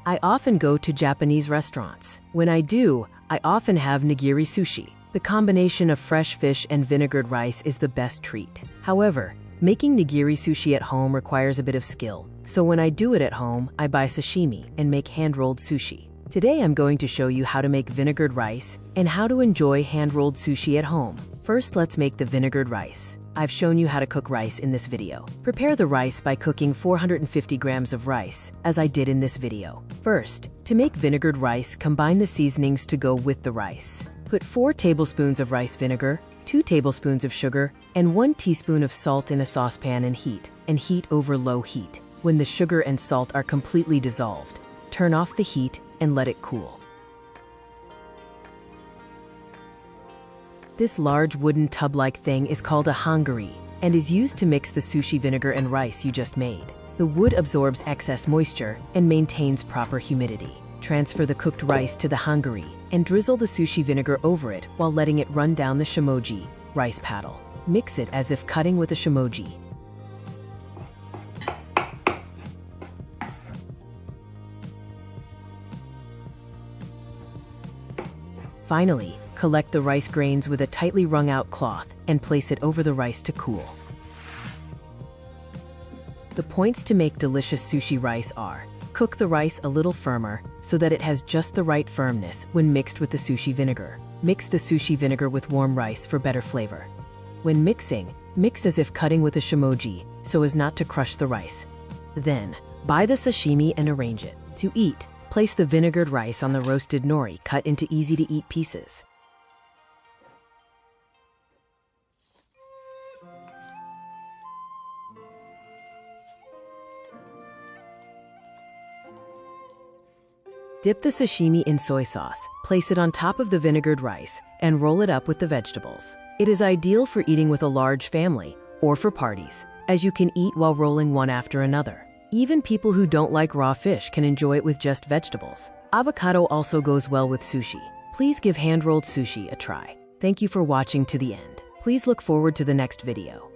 I often go to Japanese restaurants. When I do, I often have nigiri sushi. The combination of fresh fish and vinegared rice is the best treat. However, making nigiri sushi at home requires a bit of skill. So when I do it at home, I buy sashimi and make hand-rolled sushi. Today I'm going to show you how to make vinegared rice and how to enjoy hand-rolled sushi at home. First, let's make the vinegared rice. I've shown you how to cook rice in this video. Prepare the rice by cooking 450 grams of rice, as I did in this video. First, to make vinegared rice, combine the seasonings to go with the rice. Put 4 tablespoons of rice vinegar, 2 tablespoons of sugar, and 1 teaspoon of salt in a saucepan and heat over low heat. When the sugar and salt are completely dissolved, turn off the heat and let it cool. This large wooden tub-like thing is called a hangari and is used to mix the sushi vinegar and rice you just made. The wood absorbs excess moisture and maintains proper humidity. Transfer the cooked rice to the hangari and drizzle the sushi vinegar over it while letting it run down the shimoji, rice paddle. Mix it as if cutting with a shimoji. Finally, collect the rice grains with a tightly wrung-out cloth and place it over the rice to cool. The points to make delicious sushi rice are: cook the rice a little firmer so that it has just the right firmness when mixed with the sushi vinegar. Mix the sushi vinegar with warm rice for better flavor. When mixing, mix as if cutting with a shimoji so as not to crush the rice. Then, buy the sashimi and arrange it. To eat, place the vinegared rice on the roasted nori cut into easy-to-eat pieces. Dip the sashimi in soy sauce, place it on top of the vinegared rice, and roll it up with the vegetables. It is ideal for eating with a large family or for parties, as you can eat while rolling one after another. Even people who don't like raw fish can enjoy it with just vegetables. Avocado also goes well with sushi. Please give hand-rolled sushi a try. Thank you for watching to the end. Please look forward to the next video.